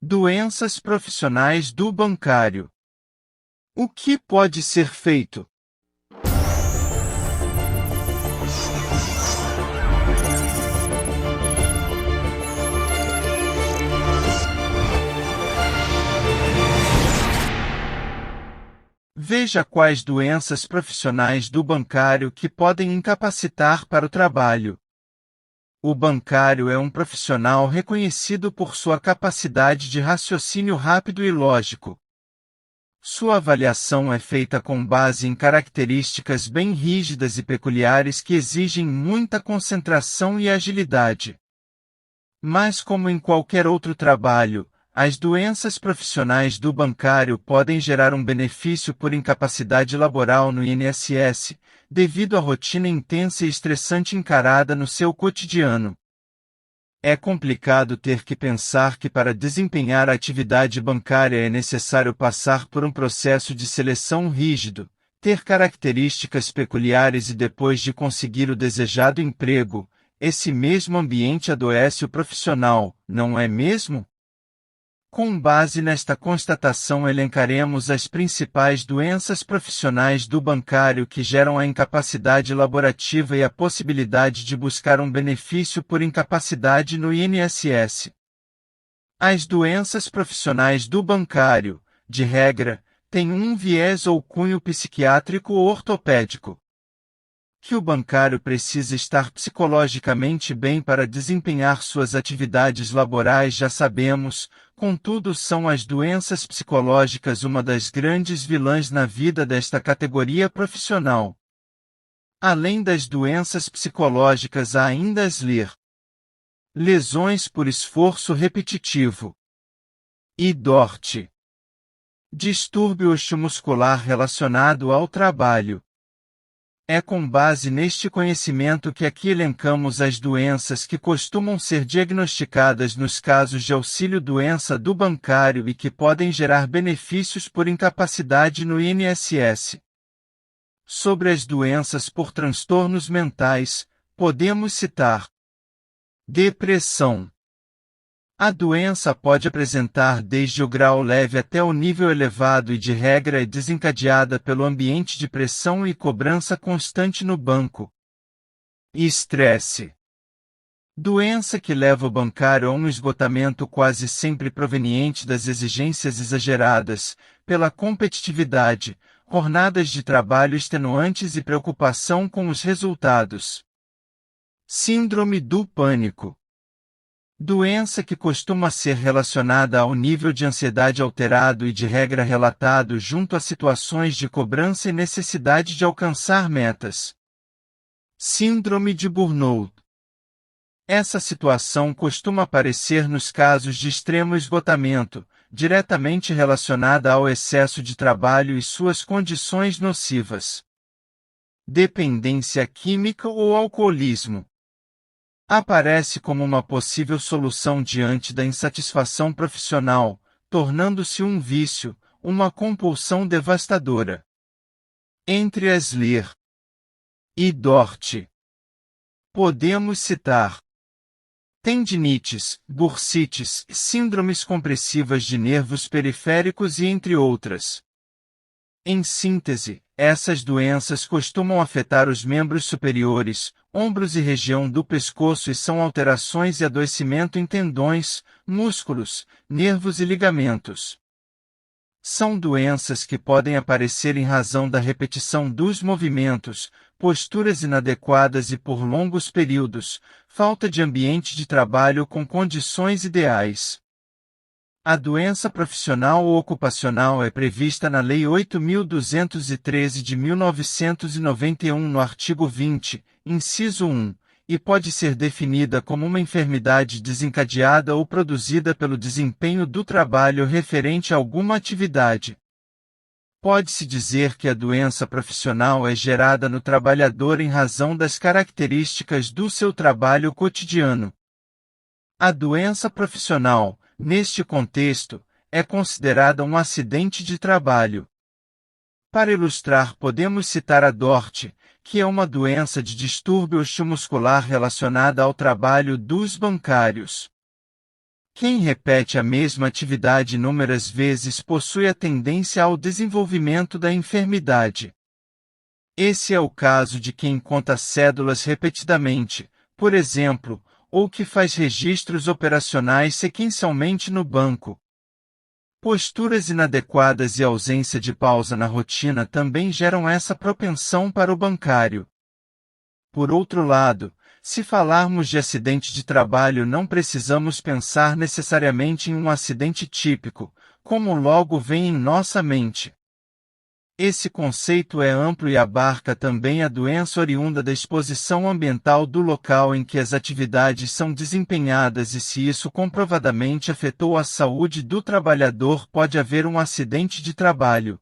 Doenças profissionais do bancário. O que pode ser feito? Veja quais doenças profissionais do bancário que podem incapacitar para o trabalho. O bancário é um profissional reconhecido por sua capacidade de raciocínio rápido e lógico. Sua avaliação é feita com base em características bem rígidas e peculiares que exigem muita concentração e agilidade. Mas como em qualquer outro trabalho, as doenças profissionais do bancário podem gerar um benefício por incapacidade laboral no INSS, devido à rotina intensa e estressante encarada no seu cotidiano. É complicado ter que pensar que para desempenhar a atividade bancária é necessário passar por um processo de seleção rígido, ter características peculiares e depois de conseguir o desejado emprego, esse mesmo ambiente adoece o profissional, não é mesmo? Com base nesta constatação elencaremos as principais doenças profissionais do bancário que geram a incapacidade laborativa e a possibilidade de buscar um benefício por incapacidade no INSS. As doenças profissionais do bancário, de regra, têm um viés ou cunho psiquiátrico ou ortopédico. Que o bancário precisa estar psicologicamente bem para desempenhar suas atividades laborais já sabemos, contudo são as doenças psicológicas uma das grandes vilãs na vida desta categoria profissional. Além das doenças psicológicas há ainda as lesões por esforço repetitivo e DORT. Distúrbio osteomuscular relacionado ao trabalho. É com base neste conhecimento que aqui elencamos as doenças que costumam ser diagnosticadas nos casos de auxílio-doença do bancário e que podem gerar benefícios por incapacidade no INSS. Sobre as doenças por transtornos mentais, podemos citar: depressão. A doença pode apresentar desde o grau leve até o nível elevado e de regra é desencadeada pelo ambiente de pressão e cobrança constante no banco. Estresse. Doença que leva o bancário a um esgotamento quase sempre proveniente das exigências exageradas, pela competitividade, jornadas de trabalho extenuantes e preocupação com os resultados. Síndrome do pânico. Doença que costuma ser relacionada ao nível de ansiedade alterado e de regra relatado junto a situações de cobrança e necessidade de alcançar metas. Síndrome de burnout. Essa situação costuma aparecer nos casos de extremo esgotamento, diretamente relacionada ao excesso de trabalho e suas condições nocivas. Dependência química ou alcoolismo. Aparece como uma possível solução diante da insatisfação profissional, tornando-se um vício, uma compulsão devastadora. Entre as e DORT, podemos citar tendinites, bursites, síndromes compressivas de nervos periféricos e entre outras. Em síntese, essas doenças costumam afetar os membros superiores, ombros e região do pescoço e são alterações e adoecimento em tendões, músculos, nervos e ligamentos. São doenças que podem aparecer em razão da repetição dos movimentos, posturas inadequadas e por longos períodos, falta de ambiente de trabalho com condições ideais. A doença profissional ou ocupacional é prevista na Lei 8.213 de 1991 no artigo 20, inciso 1, e pode ser definida como uma enfermidade desencadeada ou produzida pelo desempenho do trabalho referente a alguma atividade. Pode-se dizer que a doença profissional é gerada no trabalhador em razão das características do seu trabalho cotidiano. A doença profissional, neste contexto, é considerada um acidente de trabalho. Para ilustrar podemos citar a DORT, que é uma doença de distúrbio osteomuscular relacionada ao trabalho dos bancários. Quem repete a mesma atividade inúmeras vezes possui a tendência ao desenvolvimento da enfermidade. Esse é o caso de quem conta cédulas repetidamente, por exemplo, ou que faz registros operacionais sequencialmente no banco. Posturas inadequadas e ausência de pausa na rotina também geram essa propensão para o bancário. Por outro lado, se falarmos de acidente de trabalho, não precisamos pensar necessariamente em um acidente típico, como logo vem em nossa mente. Esse conceito é amplo e abarca também a doença oriunda da exposição ambiental do local em que as atividades são desempenhadas e, se isso comprovadamente afetou a saúde do trabalhador, pode haver um acidente de trabalho.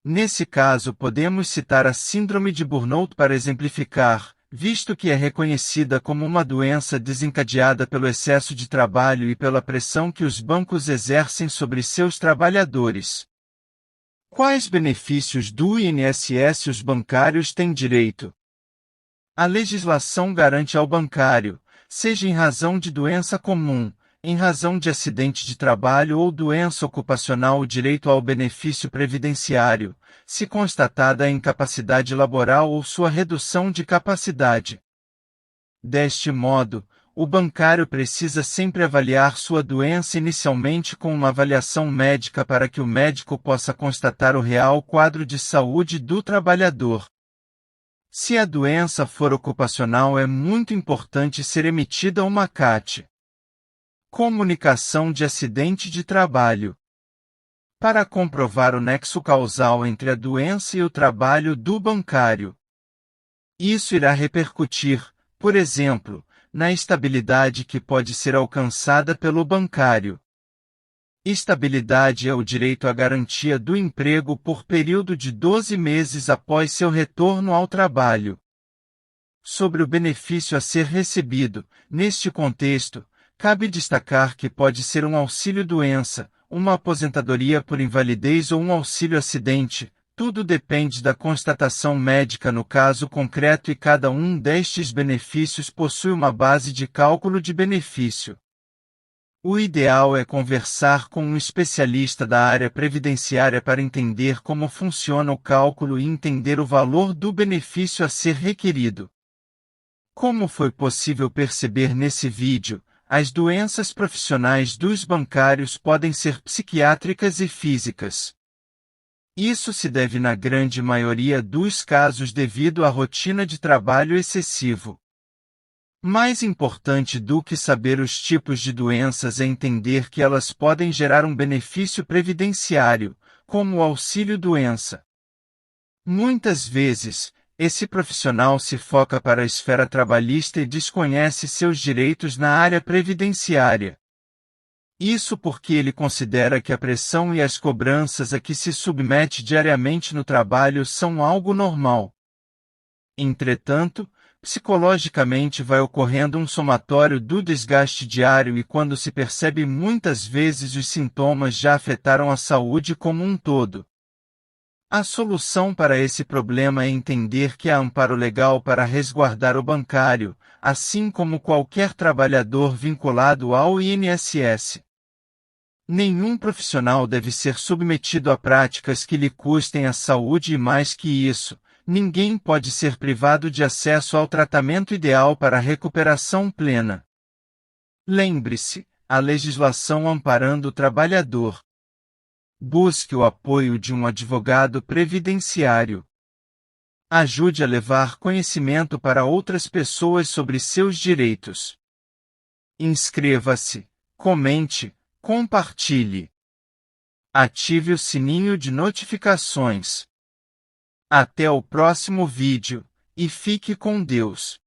Nesse caso, podemos citar a síndrome de burnout para exemplificar, visto que é reconhecida como uma doença desencadeada pelo excesso de trabalho e pela pressão que os bancos exercem sobre seus trabalhadores. Quais benefícios do INSS os bancários têm direito? A legislação garante ao bancário, seja em razão de doença comum, em razão de acidente de trabalho ou doença ocupacional, o direito ao benefício previdenciário, se constatada a incapacidade laboral ou sua redução de capacidade. Deste modo, o bancário precisa sempre avaliar sua doença inicialmente com uma avaliação médica para que o médico possa constatar o real quadro de saúde do trabalhador. Se a doença for ocupacional, é muito importante ser emitida uma CAT. Comunicação de acidente de trabalho. Para comprovar o nexo causal entre a doença e o trabalho do bancário. Isso irá repercutir, por exemplo, na estabilidade que pode ser alcançada pelo bancário. Estabilidade é o direito à garantia do emprego por período de 12 meses após seu retorno ao trabalho. Sobre o benefício a ser recebido, neste contexto, cabe destacar que pode ser um auxílio-doença, uma aposentadoria por invalidez ou um auxílio-acidente. Tudo depende da constatação médica no caso concreto e cada um destes benefícios possui uma base de cálculo de benefício. O ideal é conversar com um especialista da área previdenciária para entender como funciona o cálculo e entender o valor do benefício a ser requerido. Como foi possível perceber nesse vídeo, as doenças profissionais dos bancários podem ser psiquiátricas e físicas. Isso se deve na grande maioria dos casos devido à rotina de trabalho excessivo. Mais importante do que saber os tipos de doenças é entender que elas podem gerar um benefício previdenciário, como o auxílio-doença. Muitas vezes, esse profissional se foca para a esfera trabalhista e desconhece seus direitos na área previdenciária. Isso porque ele considera que a pressão e as cobranças a que se submete diariamente no trabalho são algo normal. Entretanto, psicologicamente vai ocorrendo um somatório do desgaste diário e quando se percebe, muitas vezes os sintomas já afetaram a saúde como um todo. A solução para esse problema é entender que há amparo legal para resguardar o bancário, assim como qualquer trabalhador vinculado ao INSS. Nenhum profissional deve ser submetido a práticas que lhe custem a saúde e, mais que isso, ninguém pode ser privado de acesso ao tratamento ideal para a recuperação plena. Lembre-se, a legislação amparando o trabalhador. Busque o apoio de um advogado previdenciário. Ajude a levar conhecimento para outras pessoas sobre seus direitos. Inscreva-se, comente, compartilhe. Ative o sininho de notificações. Até o próximo vídeo, e fique com Deus.